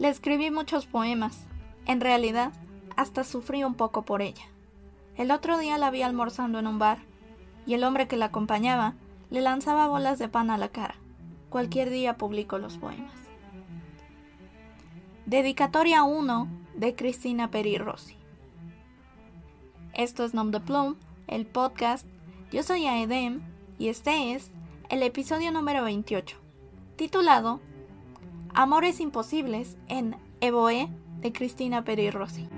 Le escribí muchos poemas. En realidad, hasta sufrí un poco por ella. El otro día la vi almorzando en un bar, y el hombre que la acompañaba le lanzaba bolas de pan a la cara. Cualquier día publico los poemas. Dedicatoria 1 de Cristina Peri Rossi. Esto es Nom de Plume, el podcast. Yo soy Aedem y este es el episodio número 28, titulado Amores imposibles en Evoe de Cristina Peri Rossi.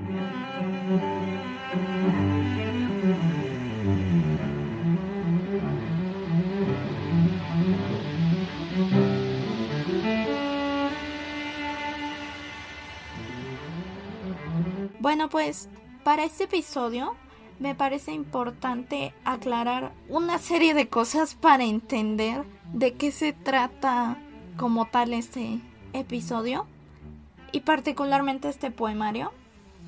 Bueno, pues para este episodio me parece importante aclarar una serie de cosas para entender de qué se trata como tal este episodio y particularmente este poemario.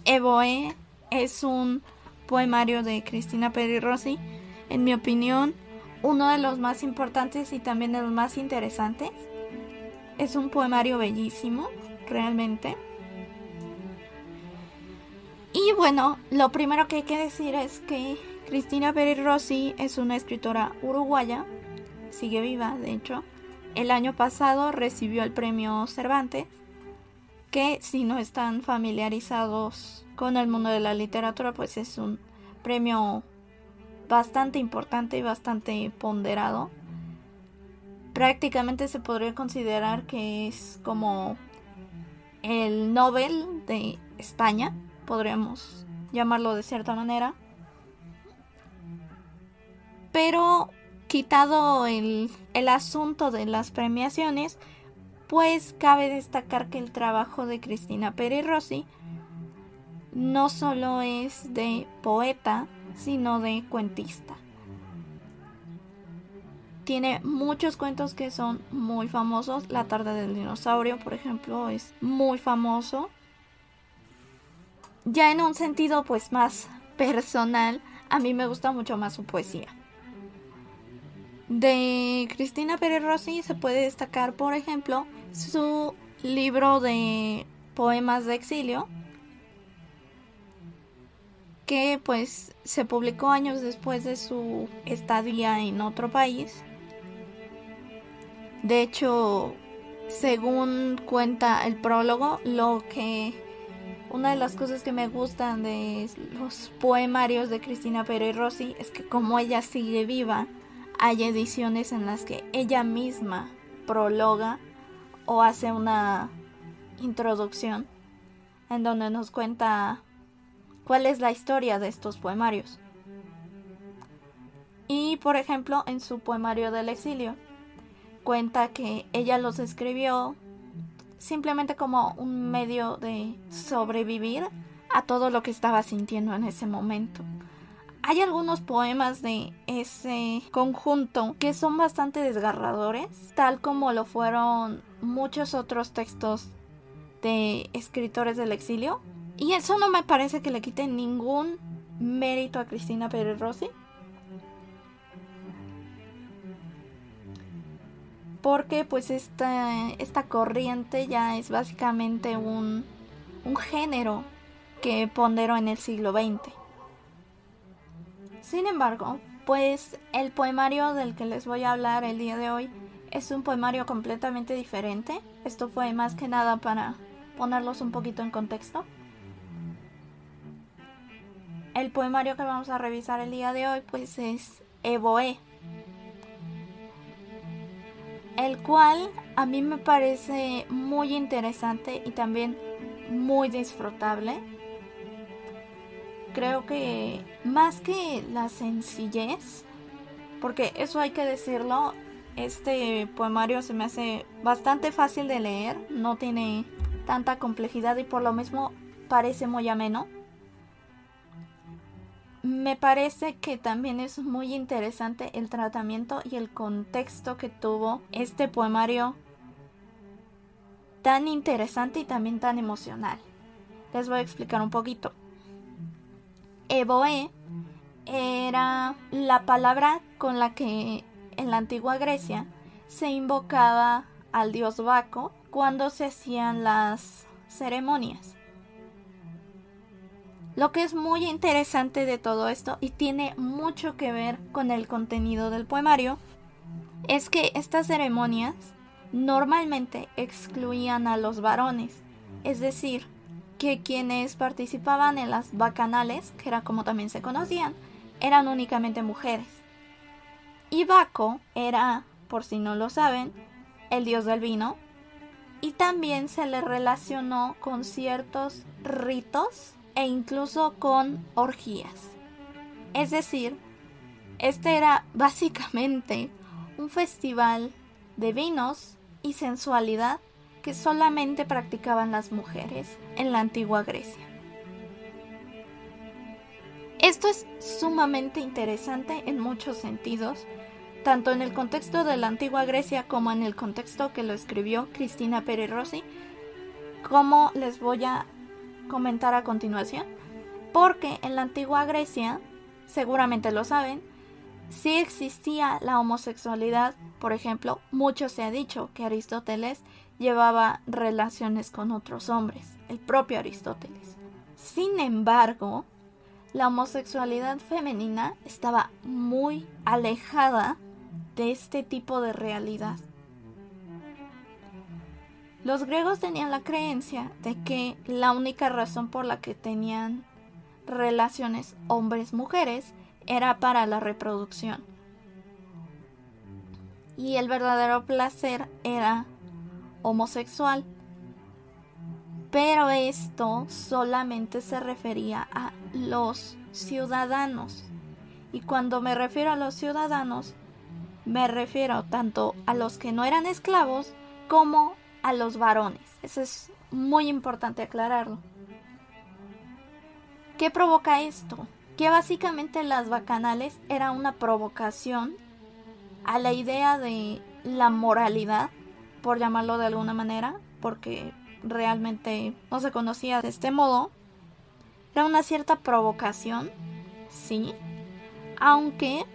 Evoe es un poemario de Cristina Peri Rossi, en mi opinión uno de los más importantes y también de los más interesantes. Es un poemario bellísimo, realmente. Y bueno, lo primero que hay que decir es que Cristina Peri Rossi es una escritora uruguaya, sigue viva de hecho. El año pasado recibió el premio Cervantes, que si no están familiarizados con el mundo de la literatura, pues es un premio bastante importante y bastante ponderado. Prácticamente se podría considerar que es como el Nobel de España, podríamos llamarlo de cierta manera. Pero quitado el asunto de las premiaciones, pues cabe destacar que el trabajo de Cristina Peri Rossi no solo es de poeta, sino de cuentista. Tiene muchos cuentos que son muy famosos. La tarde del dinosaurio, por ejemplo, es muy famoso. Ya en un sentido pues más personal, a mí me gusta mucho más su poesía. De Cristina Peri Rossi se puede destacar, por ejemplo, su libro de poemas de exilio, que pues se publicó años después de su estadía en otro país. De hecho, según cuenta el prólogo, una de las cosas que me gustan de los poemarios de Cristina Peri Rossi es que como ella sigue viva, hay ediciones en las que ella misma prologa o hace una introducción en donde nos cuenta cuál es la historia de estos poemarios. Y por ejemplo, en su poemario del exilio, cuenta que ella los escribió simplemente como un medio de sobrevivir a todo lo que estaba sintiendo en ese momento. Hay algunos poemas de ese conjunto que son bastante desgarradores, tal como lo fueron muchos otros textos de escritores del exilio. Y eso no me parece que le quite ningún mérito a Cristina Peri Rossi, porque pues esta corriente ya es básicamente un género que ponderó en el siglo XX. Sin embargo, pues el poemario del que les voy a hablar el día de hoy es un poemario completamente diferente. Esto fue más que nada para ponerlos un poquito en contexto. El poemario que vamos a revisar el día de hoy pues es Evoe, el cual a mí me parece muy interesante y también muy disfrutable. Creo que más que la sencillez, porque eso hay que decirlo, este poemario se me hace bastante fácil de leer, no tiene tanta complejidad y por lo mismo parece muy ameno. Me parece que también es muy interesante el tratamiento y el contexto que tuvo este poemario, tan interesante y también tan emocional. Les voy a explicar un poquito. Evoe era la palabra con la que en la antigua Grecia se invocaba al dios Baco cuando se hacían las ceremonias. Lo que es muy interesante de todo esto, y tiene mucho que ver con el contenido del poemario, es que estas ceremonias normalmente excluían a los varones, es decir, que quienes participaban en las bacanales, que era como también se conocían, eran únicamente mujeres. Y Baco era, por si no lo saben, el dios del vino, y también se le relacionó con ciertos ritos e incluso con orgías. Es decir, este era básicamente un festival de vinos y sensualidad que solamente practicaban las mujeres en la antigua Grecia. Esto es sumamente interesante en muchos sentidos, tanto en el contexto de la antigua Grecia como en el contexto que lo escribió Cristina Peri Rossi, como les voy a comentar a continuación, porque en la antigua Grecia, seguramente lo saben, sí existía la homosexualidad. Por ejemplo, mucho se ha dicho que Aristóteles llevaba relaciones con otros hombres, el propio Aristóteles. Sin embargo, la homosexualidad femenina estaba muy alejada de este tipo de realidad. Los griegos tenían la creencia de que la única razón por la que tenían relaciones hombres-mujeres era para la reproducción. Y el verdadero placer era homosexual. Pero esto solamente se refería a los ciudadanos. Y cuando me refiero a los ciudadanos, me refiero tanto a los que no eran esclavos como a los varones. Eso es muy importante aclararlo. ¿Qué provoca esto? Que básicamente las bacanales era una provocación a la idea de la moralidad, por llamarlo de alguna manera, porque realmente no se conocía de este modo. Era una cierta provocación, sí, aunque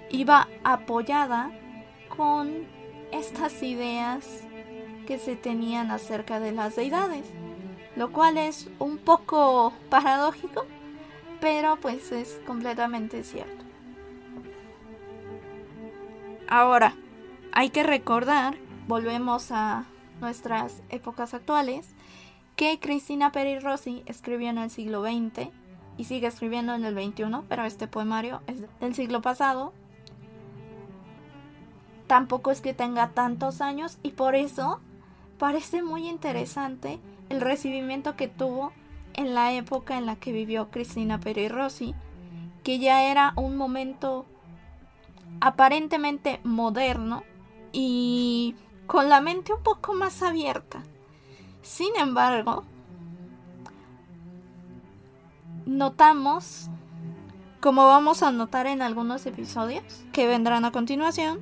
iba apoyada con estas ideas que se tenían acerca de las deidades, lo cual es un poco paradójico, pero pues es completamente cierto. Ahora, hay que recordar, volvemos a nuestras épocas actuales, que Cristina Peri Rossi escribió en el siglo XX y sigue escribiendo en el XXI, pero este poemario es del siglo pasado. Tampoco es que tenga tantos años y por eso parece muy interesante el recibimiento que tuvo en la época en la que vivió Cristina Peri Rossi, que ya era un momento aparentemente moderno y con la mente un poco más abierta. Sin embargo, notamos, como vamos a notar en algunos episodios que vendrán a continuación,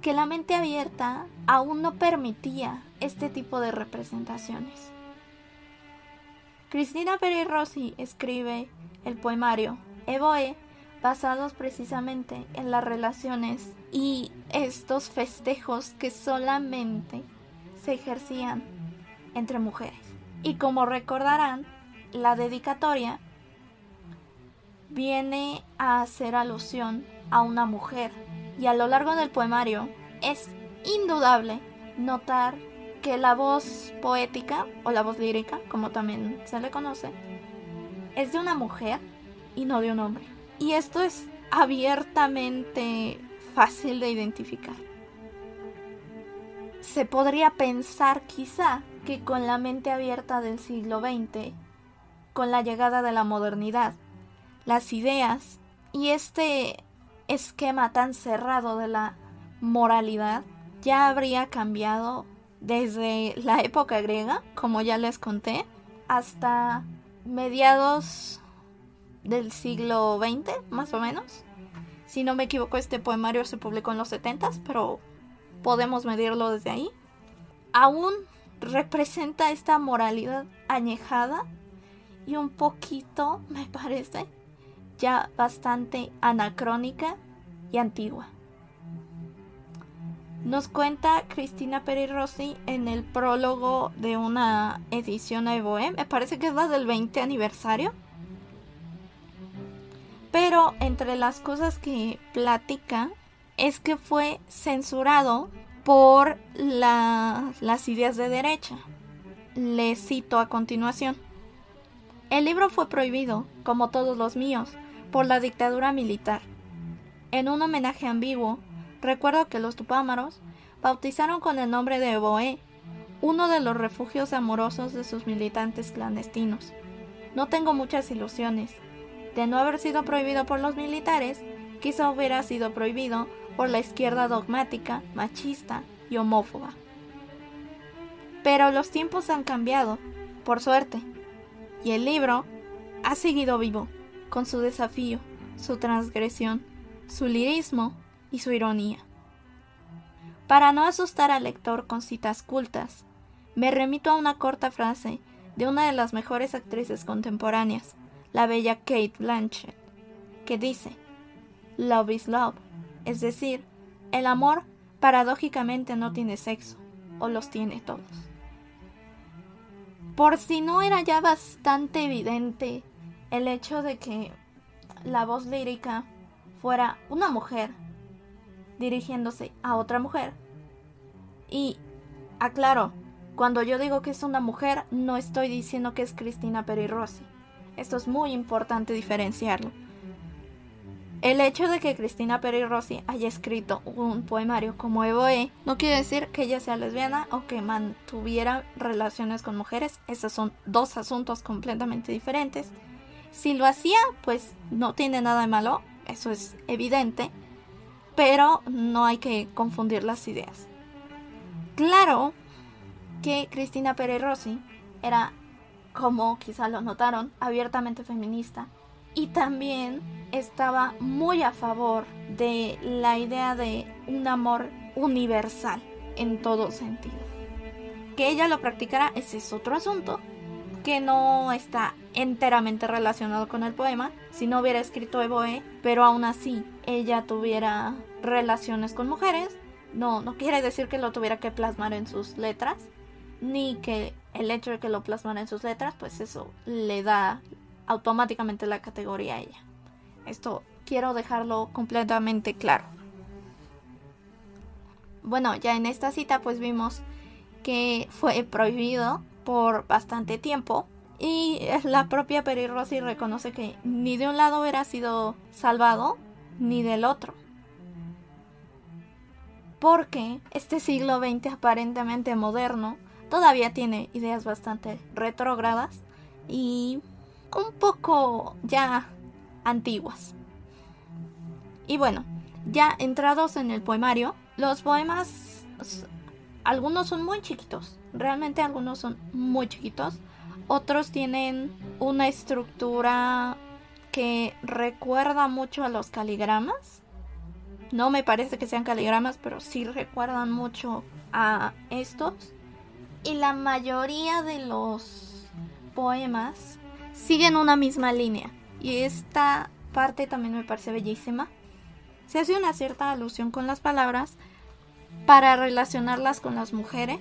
que la mente abierta aún no permitía este tipo de representaciones. Cristina Peri Rossi escribe el poemario Evoe, basados precisamente en las relaciones y estos festejos que solamente se ejercían entre mujeres. Y como recordarán, la dedicatoria viene a hacer alusión a una mujer, y a lo largo del poemario es indudable notar que la voz poética o la voz lírica, como también se le conoce, es de una mujer y no de un hombre. Y esto es abiertamente fácil de identificar. Se podría pensar quizá que con la mente abierta del siglo XX, con la llegada de la modernidad, las ideas y este esquema tan cerrado de la moralidad ya habría cambiado desde la época griega, como ya les conté, hasta mediados del siglo XX, más o menos. Si no me equivoco, este poemario se publicó en los 70s, pero podemos medirlo desde ahí. Aún representa esta moralidad añejada y un poquito, me parece, ya bastante anacrónica y antigua. Nos cuenta Cristina Peri Rossi en el prólogo de una edición a Evoe, me parece que es la del 20 aniversario. Pero entre las cosas que platica es que fue censurado por las ideas de derecha. Le cito a continuación. El libro fue prohibido, como todos los míos, por la dictadura militar. En un homenaje ambiguo, recuerdo que los tupámaros bautizaron con el nombre de Evoe, uno de los refugios amorosos de sus militantes clandestinos. No tengo muchas ilusiones. De no haber sido prohibido por los militares, quizá hubiera sido prohibido por la izquierda dogmática, machista y homófoba. Pero los tiempos han cambiado, por suerte, y el libro ha seguido vivo, con su desafío, su transgresión, su lirismo y su ironía. Para no asustar al lector con citas cultas, me remito a una corta frase de una de las mejores actrices contemporáneas, la bella Cate Blanchett, que dice: "Love is love", es decir, el amor paradójicamente no tiene sexo, o los tiene todos. Por si no era ya bastante evidente el hecho de que la voz lírica fuera una mujer dirigiéndose a otra mujer. Y aclaro, cuando yo digo que es una mujer, no estoy diciendo que es Cristina Peri Rossi. Esto es muy importante diferenciarlo. El hecho de que Cristina Peri Rossi haya escrito un poemario como Evoe no quiere decir que ella sea lesbiana o que mantuviera relaciones con mujeres. Esos son dos asuntos completamente diferentes. Si lo hacía, pues no tiene nada de malo, eso es evidente, pero no hay que confundir las ideas. Claro que Cristina Peri Rossi era, como quizá lo notaron, abiertamente feminista, y también estaba muy a favor de la idea de un amor universal en todo sentido. Que ella lo practicara, ese es otro asunto que no está enteramente relacionado con el poema. Si no hubiera escrito Evoe, pero aún así ella tuviera relaciones con mujeres, no quiere decir que lo tuviera que plasmar en sus letras, ni que el hecho de que lo plasmara en sus letras, pues eso le da automáticamente la categoría a ella. Esto quiero dejarlo completamente claro. Bueno, ya en esta cita pues vimos que fue prohibido por bastante tiempo, y la propia Peri Rossi reconoce que ni de un lado hubiera sido salvado ni del otro, porque este siglo XX aparentemente moderno todavía tiene ideas bastante retrógradas y un poco ya antiguas. Y bueno, ya entrados en el poemario, los poemas, algunos son muy chiquitos, realmente algunos son muy chiquitos, otros tienen una estructura que recuerda mucho a los caligramas. No me parece que sean caligramas, pero sí recuerdan mucho a estos. Y la mayoría de los poemas siguen una misma línea. Y esta parte también me parece bellísima. Se hace una cierta alusión con las palabras para relacionarlas con las mujeres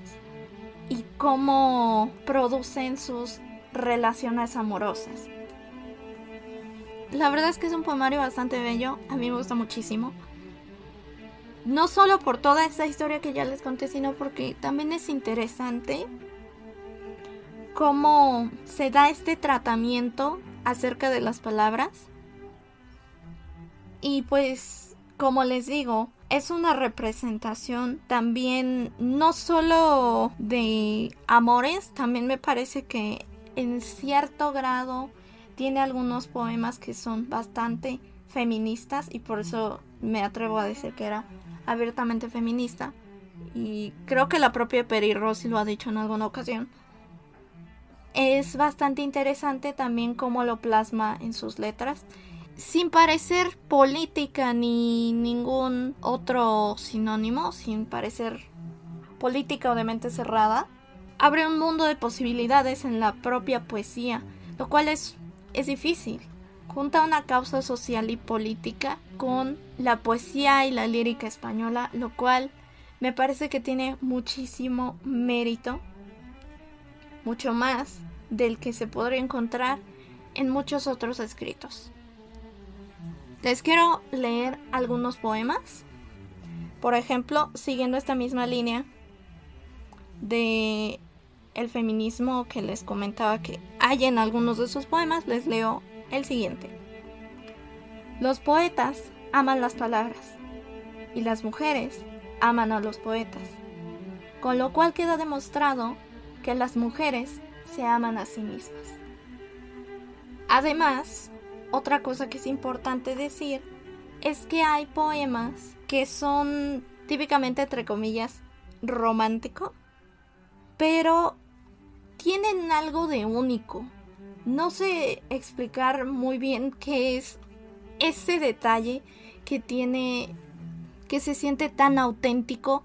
y cómo producen sus relaciones amorosas. La verdad es que es un poemario bastante bello, a mí me gusta muchísimo. No solo por toda esa historia que ya les conté, sino porque también es interesante cómo se da este tratamiento acerca de las palabras. Y pues, como les digo, es una representación también no solo de amores, también me parece que en cierto grado tiene algunos poemas que son bastante feministas, y por eso me atrevo a decir que era abiertamente feminista, y creo que la propia Peri Rossi lo ha dicho en alguna ocasión. Es bastante interesante también cómo lo plasma en sus letras, sin parecer política ni ningún otro sinónimo, sin parecer política o de mente cerrada. Abre un mundo de posibilidades en la propia poesía, lo cual es difícil. Junta una causa social y política con la poesía y la lírica española, lo cual me parece que tiene muchísimo mérito, mucho más del que se podría encontrar en muchos otros escritos. Les quiero leer algunos poemas. Por ejemplo, siguiendo esta misma línea de el feminismo que les comentaba que hay en algunos de sus poemas, les leo el siguiente. Los poetas aman las palabras y las mujeres aman a los poetas, con lo cual queda demostrado que las mujeres se aman a sí mismas. Además, otra cosa que es importante decir es que hay poemas que son típicamente, entre comillas, romántico, pero tienen algo de único. No sé explicar muy bien qué es ese detalle que tiene, que se siente tan auténtico.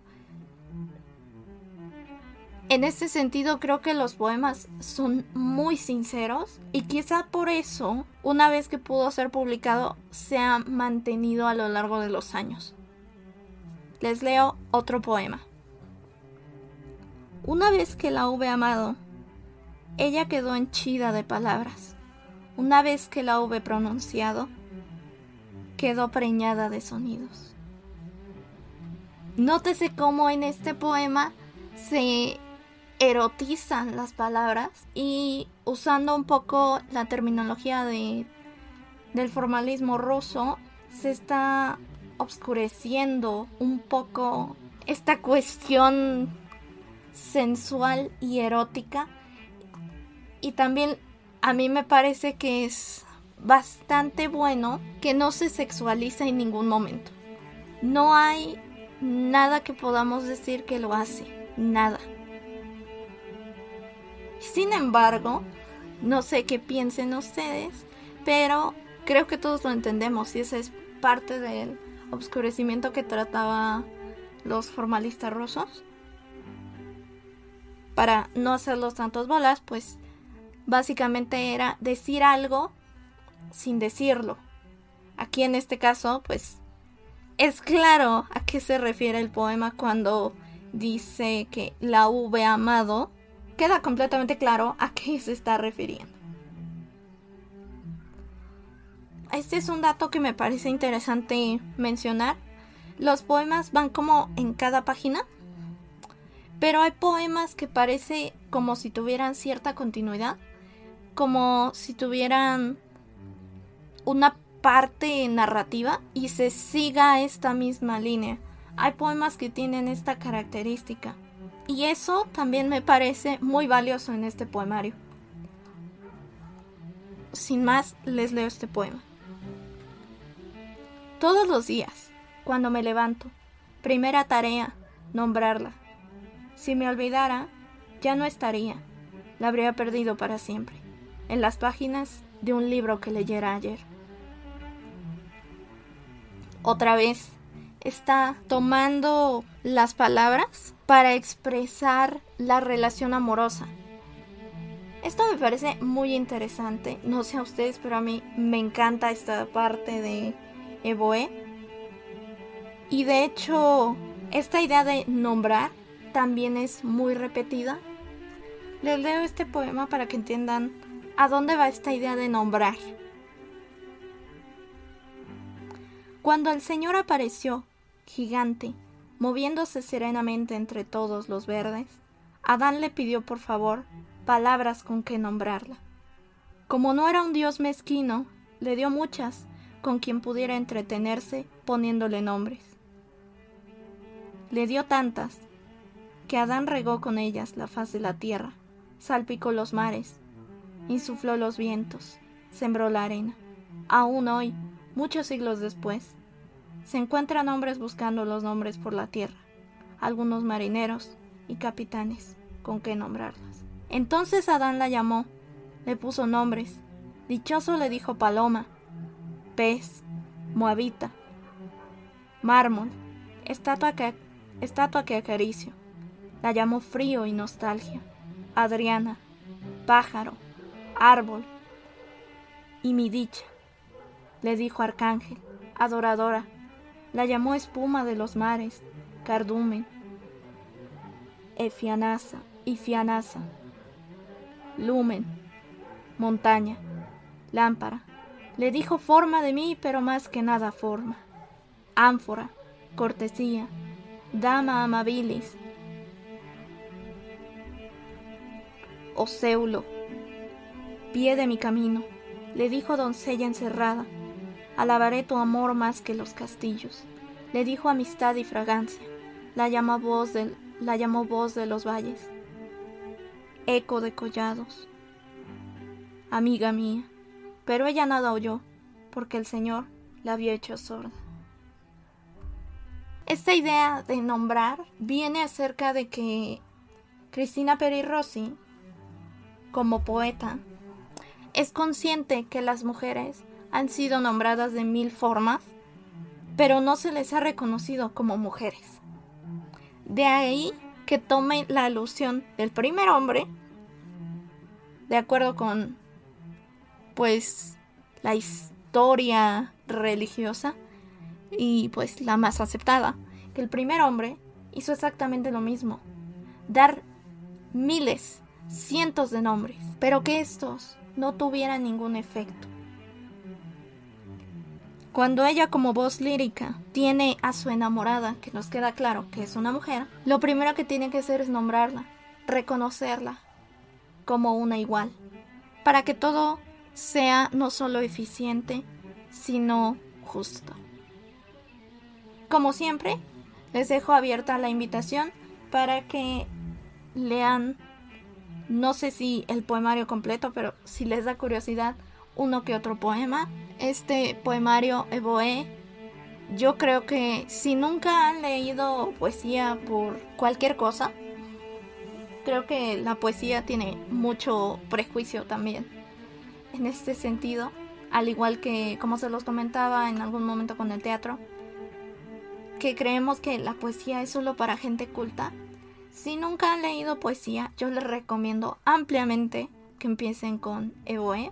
En este sentido, creo que los poemas son muy sinceros y quizá por eso, una vez que pudo ser publicado, se ha mantenido a lo largo de los años. Les leo otro poema. Una vez que la hube amado, ella quedó henchida de palabras. Una vez que la hube pronunciado, quedó preñada de sonidos. Nótese cómo en este poema se erotizan las palabras y, usando un poco la terminología del formalismo ruso, se está obscureciendo un poco esta cuestión sensual y erótica. Y también a mí me parece que es bastante bueno que no se sexualiza en ningún momento. No hay nada que podamos decir que lo hace, nada. Sin embargo, no sé qué piensen ustedes, pero creo que todos lo entendemos y esa es parte del obscurecimiento que trataba los formalistas rusos. Para no hacerlos tantos bolas, pues básicamente era decir algo sin decirlo. Aquí en este caso, pues es claro a qué se refiere el poema cuando dice que la hube amado. Queda completamente claro a qué se está refiriendo. Este es un dato que me parece interesante mencionar. Los poemas van como en cada página, pero hay poemas que parece como si tuvieran cierta continuidad, como si tuvieran una parte narrativa y se siga esta misma línea. Hay poemas que tienen esta característica. Y eso también me parece muy valioso en este poemario. Sin más, les leo este poema. Todos los días, cuando me levanto, primera tarea, nombrarla. Si me olvidara, ya no estaría. La habría perdido para siempre, en las páginas de un libro que leyera ayer. Otra vez, está tomando las palabras para expresar la relación amorosa. Esto me parece muy interesante. No sé a ustedes, pero a mí me encanta esta parte de Evoe. Y de hecho, esta idea de nombrar también es muy repetida. Les leo este poema para que entiendan a dónde va esta idea de nombrar. Cuando el Señor apareció, gigante, moviéndose serenamente entre todos los verdes, Adán le pidió por favor palabras con que nombrarla. Como no era un dios mezquino, le dio muchas con quien pudiera entretenerse poniéndole nombres. Le dio tantas que Adán regó con ellas la faz de la tierra, salpicó los mares, insufló los vientos, sembró la arena. Aún hoy, muchos siglos después, se encuentran hombres buscando los nombres por la tierra, algunos marineros y capitanes con qué nombrarlas. Entonces Adán la llamó, le puso nombres. Dichoso le dijo paloma, pez, moabita, mármol, estatua que acaricio. La llamó frío y nostalgia, Adriana, pájaro, árbol y mi dicha. Le dijo arcángel, adoradora. La llamó espuma de los mares, cardumen, Efianasa, Ifianasa, lumen, montaña, lámpara. Le dijo forma de mí, pero más que nada forma. Ánfora, cortesía, dama amabilis. Oceulo, pie de mi camino, le dijo doncella encerrada. Alabaré tu amor más que los castillos. Le dijo amistad y fragancia. La llamó voz de los valles. Eco de collados. Amiga mía. Pero ella nada oyó, porque el Señor la había hecho sorda. Esta idea de nombrar viene acerca de que Cristina Peri Rossi, como poeta, es consciente que las mujeres han sido nombradas de 1000 formas, pero no se les ha reconocido como mujeres. De ahí que tome la alusión del primer hombre, de acuerdo con, pues, la historia religiosa y, pues, la más aceptada, que el primer hombre hizo exactamente lo mismo, dar miles, cientos de nombres, pero que estos no tuvieran ningún efecto. Cuando ella como voz lírica tiene a su enamorada, que nos queda claro que es una mujer, lo primero que tiene que hacer es nombrarla, reconocerla como una igual, para que todo sea no solo eficiente, sino justo. Como siempre, les dejo abierta la invitación para que lean, no sé si el poemario completo, pero si les da curiosidad, uno que otro poema. Este poemario Evohé, yo creo que si nunca han leído poesía por cualquier cosa, creo que la poesía tiene mucho prejuicio también en este sentido, al igual que, como se los comentaba en algún momento con el teatro, que creemos que la poesía es solo para gente culta. Si nunca han leído poesía, yo les recomiendo ampliamente que empiecen con Evohé.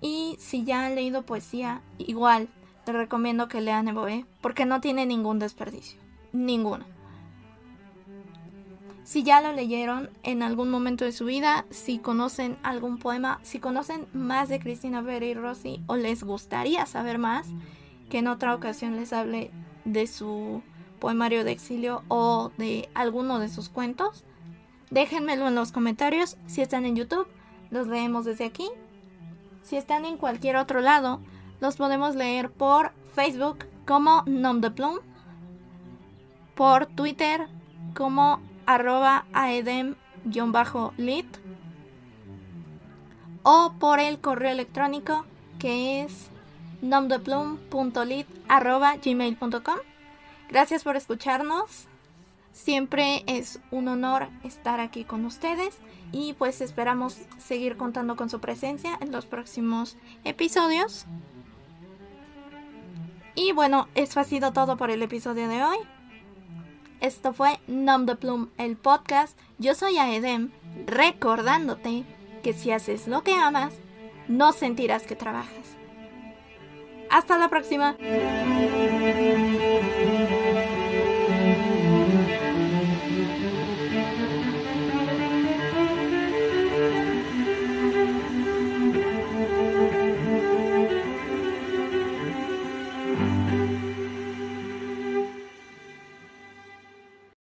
Y si ya han leído poesía, igual les recomiendo que lean Evohé, porque no tiene ningún desperdicio, ninguno. Si ya lo leyeron en algún momento de su vida, si conocen algún poema, si conocen más de Cristina Peri Rossi o les gustaría saber más, que en otra ocasión les hable de su poemario de exilio o de alguno de sus cuentos, déjenmelo en los comentarios. Si están en YouTube, los leemos desde aquí. Si están en cualquier otro lado, los podemos leer por Facebook como Nom de Plume, por Twitter como @aedem_lit o por el correo electrónico que es nomdeplume.lit@gmail.com. Gracias por escucharnos. Siempre es un honor estar aquí con ustedes y pues esperamos seguir contando con su presencia en los próximos episodios. Y bueno, eso ha sido todo por el episodio de hoy. Esto fue Nom de Plume, el podcast. Yo soy Aedem, recordándote que si haces lo que amas, no sentirás que trabajas. Hasta la próxima.